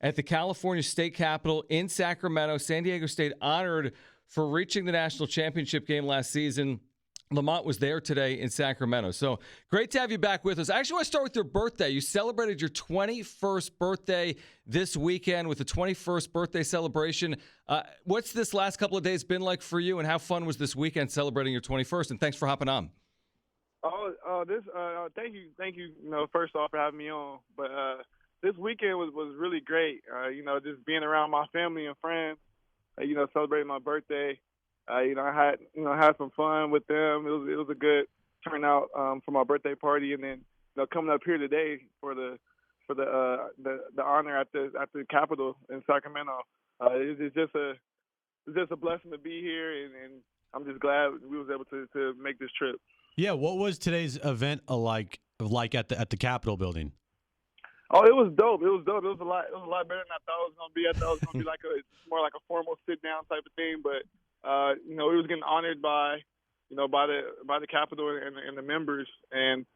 at the California State Capitol in Sacramento. San Diego State honored for reaching the national championship game last season. Lamont was there today in Sacramento. So great to have you back with us. I actually want to start with your birthday. You celebrated your 21st birthday this weekend with the 21st birthday celebration. What's this last couple of days been like for you, and how fun was this weekend celebrating your 21st? And thanks for hopping on. Thank you. First off for having me on. But this weekend was really great. Just being around my family and friends. Celebrating my birthday. I had some fun with them. It was a good turnout for my birthday party, and then coming up here today for the honor at the Capitol in Sacramento. It's just a blessing to be here, and I'm just glad we was able to make this trip. Yeah, what was today's event like at the Capitol building? Oh, it was dope. It was a lot better than I thought it was gonna be. I thought it was gonna be more like a formal sit down type of thing, but we was getting honored by the Capitol and the members, and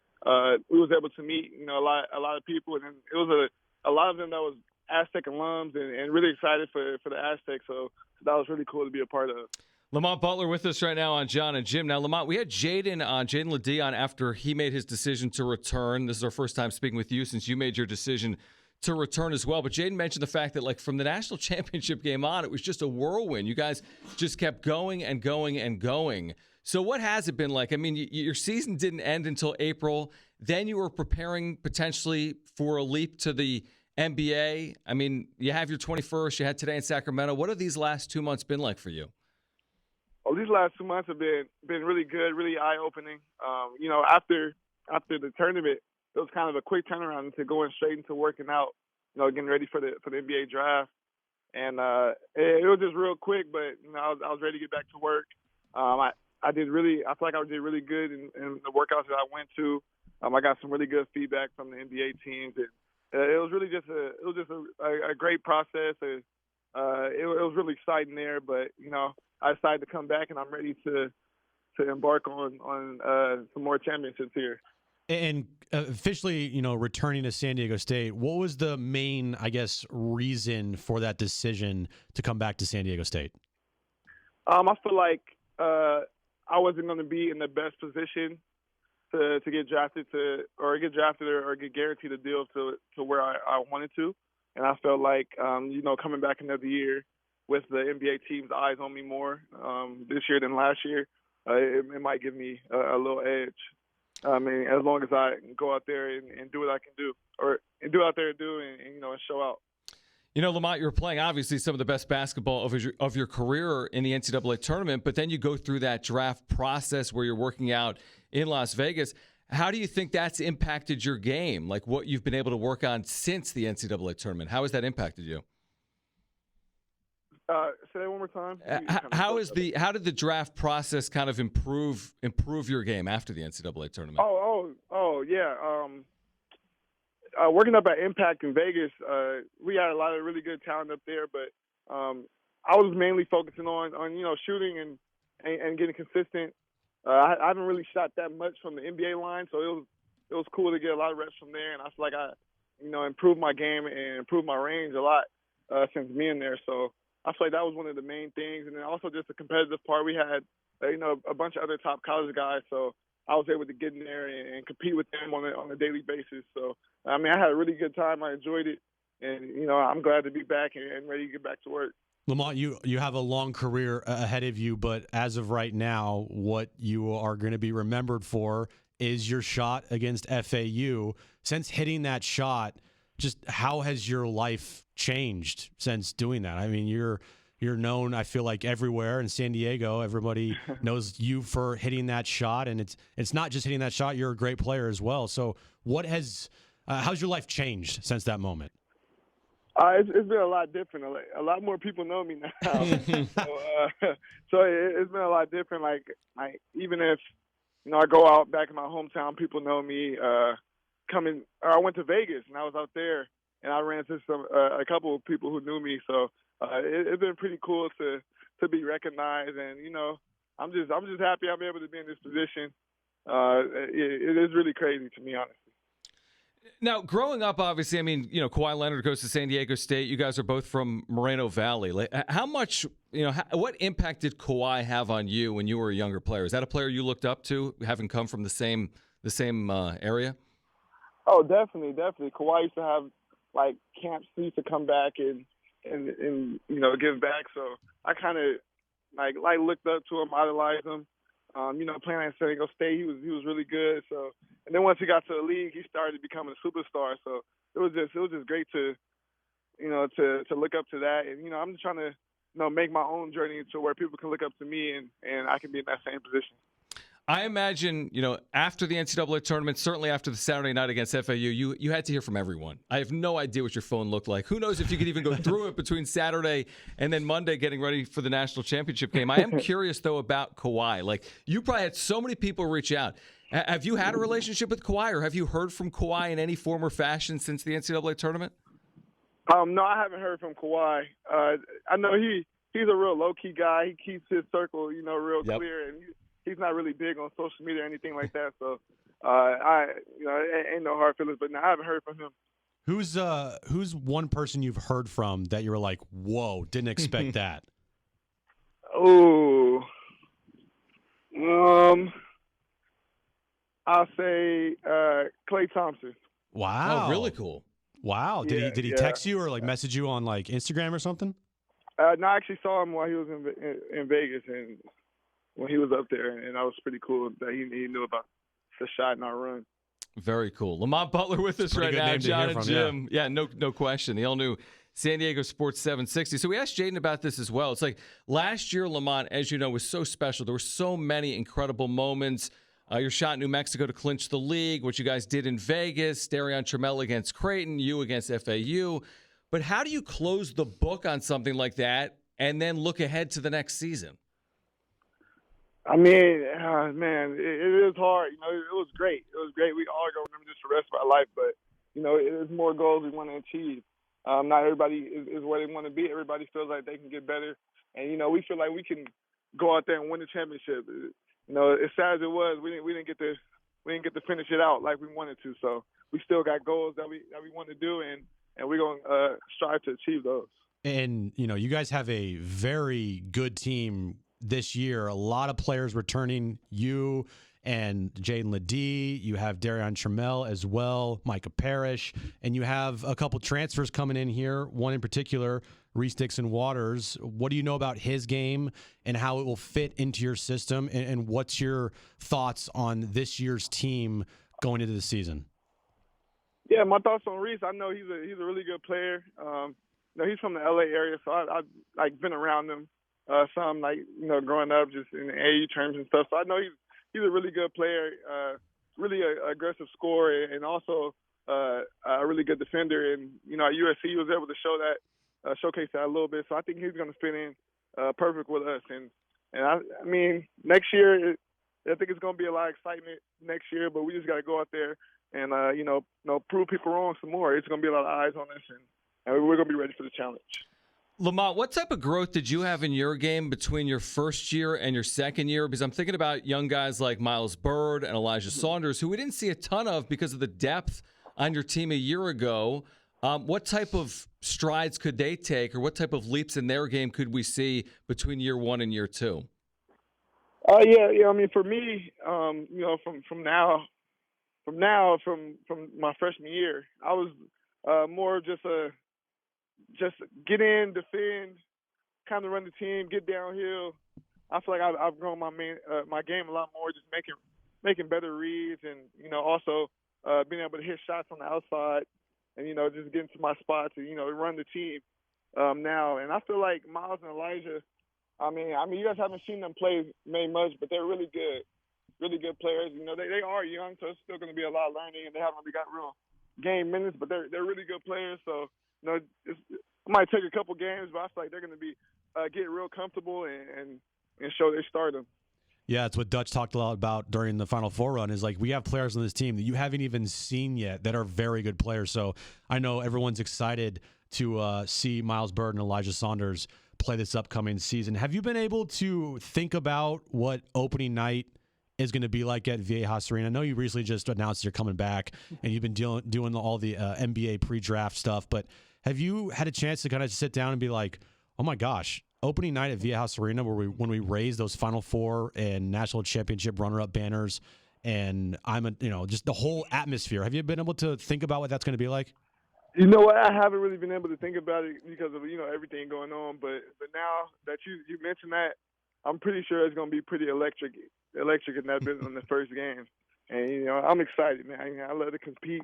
we was able to meet a lot of people, and it was a lot of them that was Aztec alums and really excited for the Aztecs. So that was really cool to be a part of. Lamont Butler with us right now on John and Jim. Now, Lamont, we had Jaden Ledee on after he made his decision to return. This is our first time speaking with you since you made your decision to return as well. But Jaden mentioned the fact that, from the national championship game on, it was just a whirlwind. You guys just kept going and going and going. So what has it been like? I mean, your season didn't end until April. Then you were preparing potentially for a leap to the NBA. I mean, you have your 21st. You had today in Sacramento. What have these last 2 months been like for you? Oh, these last 2 months have been really good, really eye-opening. After the tournament, it was kind of a quick turnaround into going straight into working out, getting ready for the NBA draft. And it was just real quick, but I was ready to get back to work. I feel like I did really good in the workouts that I went to. I got some really good feedback from the NBA teams. And it was really just a great process. It was really exciting there, but I decided to come back, and I'm ready to embark on some more championships here. And officially, returning to San Diego State, what was the main, reason for that decision to come back to San Diego State? I feel like I wasn't going to be in the best position to get drafted or get guaranteed a deal to where I wanted to. And I felt like, coming back another year with the NBA team's eyes on me more this year than last year, it might give me a little edge. I mean, as long as I go out there and do what I can do, and show out. Lamont, you were playing obviously some of the best basketball of your career in the NCAA tournament, but then you go through that draft process where you're working out in Las Vegas. How do you think that's impacted your game? Like what you've been able to work on since the NCAA tournament? How has that impacted you? Say that one more time. How did the draft process kind of improve your game after the NCAA tournament? Yeah. Working up at Impact in Vegas, we had a lot of really good talent up there, but I was mainly focusing on shooting and getting consistent. I haven't really shot that much from the NBA line, so it was cool to get a lot of reps from there, and I feel like I improved my game and improved my range a lot since being there. So I feel like that was one of the main things. And then also just the competitive part. We had, a bunch of other top college guys. So I was able to get in there and compete with them on a daily basis. So, I mean, I had a really good time. I enjoyed it. And, I'm glad to be back and ready to get back to work. Lamont, you have a long career ahead of you, but as of right now, what you are going to be remembered for is your shot against FAU. Since hitting that shot, just how has your life changed since doing that? I mean, you're known, I feel like, everywhere in San Diego. Everybody knows you for hitting that shot, and it's not just hitting that shot. You're a great player as well. So how's your life changed since that moment? It's been a lot different. A lot more people know me now. So it's been a lot different. Like even if I go out back in my hometown, people know me. I went to Vegas and I was out there and I ran into a couple of people who knew me. So it's been pretty cool to be recognized, and I'm just happy I'm able to be in this position. It is really crazy to me, honestly. Now, growing up, obviously, I mean, Kawhi Leonard goes to San Diego State. You guys are both from Moreno Valley. Like, how much, what impact did Kawhi have on you when you were a younger player? Is that a player you looked up to, having come from the same area? Oh, definitely. Kawhi used to have like camps. He used to come back and give back. So I kind of like looked up to him, idolized him. Playing at San Diego State, he was really good. So, and then once he got to the league, he started becoming a superstar. So it was just great to look up to that. And I'm just trying to make my own journey to where people can look up to me and I can be in that same position. I imagine, after the NCAA tournament, certainly after the Saturday night against FAU, you had to hear from everyone. I have no idea what your phone looked like. Who knows if you could even go through it between Saturday and then Monday getting ready for the national championship game. I am curious, though, about Kawhi. Like, you probably had so many people reach out. Have you had a relationship with Kawhi, or have you heard from Kawhi in any form or fashion since the NCAA tournament? No, I haven't heard from Kawhi. I know he's a real low-key guy. He keeps his circle, real clear, and he's not really big on social media or anything like that. So, ain't no hard feelings. But no, I haven't heard from him. Who's one person you've heard from that you were like, whoa, didn't expect that? Oh, I'll say Klay Thompson. Wow, oh, really cool. Wow, did he text you or like message you on like Instagram or something? No, I actually saw him while he was in Vegas and when he was up there, and that was pretty cool that he knew about the shot and our run. Very cool. Lamont Butler with us right now. John and Jim. Yeah, no question. The all-new San Diego Sports 760. So we asked Jaden about this as well. It's like last year, Lamont, as you know, was so special. There were so many incredible moments. Your shot in New Mexico to clinch the league, what you guys did in Vegas, Darion Trammell against Creighton, you against FAU. But how do you close the book on something like that and then look ahead to the next season? I mean, man, it is hard. It was great. It was great. We all going to remember this for the rest of our life. But, there's more goals we want to achieve. Not everybody is where they want to be. Everybody feels like they can get better. And, we feel like we can go out there and win the championship. As sad as it was, we didn't get to finish it out like we wanted to. So we still got goals that we want to do, and we're going to strive to achieve those. And, you guys have a very good team this year. A lot of players returning. You and Jaden Ledee. You have Darion Trammell as well, Micah Parrish, and you have a couple transfers coming in here. One in particular, Reese Dixon Waters. What do you know about his game and how it will fit into your system? And what's your thoughts on this year's team going into the season? Yeah, my thoughts on Reese. I know he's a really good player. He's from the LA area, so I've like been around him some, growing up just in AAU terms and stuff. So I know he's a really good player, really an aggressive scorer, and also a really good defender. And at USC he was able to showcase that a little bit. So I think he's going to fit in perfect with us. And I mean, next year I think it's going to be a lot of excitement next year. But we just got to go out there and prove people wrong some more. It's going to be a lot of eyes on us, and we're going to be ready for the challenge. Lamont, what type of growth did you have in your game between your first year and your second year? Because I'm thinking about young guys like Miles Bird and Elijah Saunders, who we didn't see a ton of because of the depth on your team a year ago. What type of strides could they take, or what type of leaps in their game could we see between year one and year two? Yeah. I mean, for me, from my freshman year, I was more of just get in, defend, kind of run the team, get downhill. I feel like I've grown my game a lot more, just making better reads, and also being able to hit shots on the outside, and just getting to my spots and run the team now. And I feel like Miles and Elijah. I mean, you guys haven't seen them play very much, but they're really good players. They are young, so it's still going to be a lot of learning, and they haven't really got real game minutes, but they're really good players. So it might take a couple games, but I feel like they're going to be get real comfortable and show their stardom. Yeah, it's what Dutch talked a lot about during the Final Four run, is like we have players on this team that you haven't even seen yet that are very good players. So I know everyone's excited to see Miles Bird and Elijah Saunders play this upcoming season. Have you been able to think about what opening night is going to be like at Viejas Arena. I know you recently just announced you're coming back, and you've been doing all the NBA pre-draft stuff, but have you had a chance to kind of sit down and be like, oh my gosh, opening night at Viejas Arena when we raised those Final Four and national championship runner-up banners, and just the whole atmosphere. Have you been able to think about what that's going to be like? You know what? I haven't really been able to think about it because of everything going on. But now that you mentioned that, I'm pretty sure it's going to be pretty electric in that business in the first game. And I'm excited, man. I love to compete.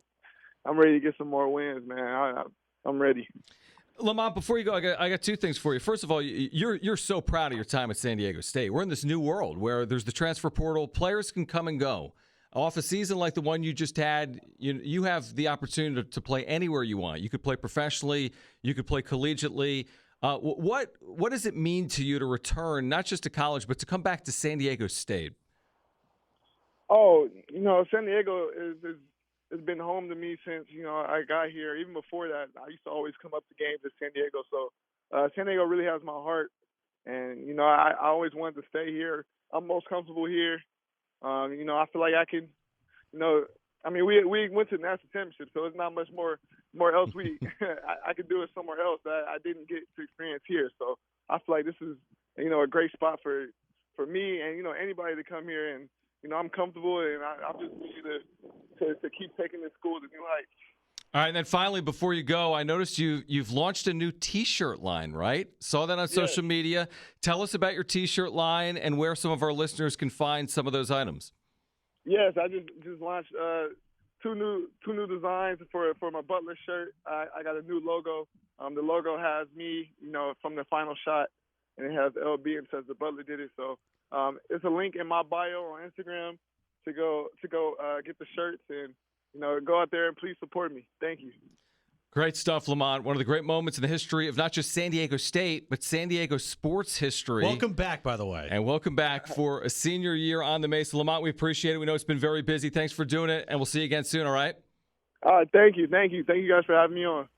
I'm ready to get some more wins, man. I'm ready. Lamont, before you go, I got two things for you. First of all, you're so proud of your time at San Diego State. We're in this new world where there's the transfer portal. Players can come and go. Off a season like the one you just had, you have the opportunity to play anywhere you want. You could play professionally. You could play collegiately. What does it mean to you to return, not just to college, but to come back to San Diego State? Oh, San Diego has been home to me since, I got here. Even before that, I used to always come up to games at San Diego. So San Diego really has my heart. And, I always wanted to stay here. I'm most comfortable here. I feel like I can, we went to the national championship, so it's not much more else I could do it somewhere else that I didn't get to experience here. So I feel like this is, a great spot for me and, anybody to come here. And, I'm comfortable, and I'm just ready to keep taking this school to new heights. All right, and then finally, before you go, I noticed you've launched a new T-shirt line, right? Saw that on social media. Tell us about your T-shirt line and where some of our listeners can find some of those items. Yes, I just launched two new designs for my Butler shirt. I got a new logo. The logo has me, from the final shot, and it has LB and says the Butler did it. So it's a link in my bio on Instagram to go get the shirts and. Go out there and please support me. Thank you. Great stuff, Lamont. One of the great moments in the history of not just San Diego State, but San Diego sports history. Welcome back, by the way. And welcome back for a senior year on the Mesa. Lamont, we appreciate it. We know it's been very busy. Thanks for doing it, and we'll see you again soon, all right? Thank you. Thank you guys for having me on.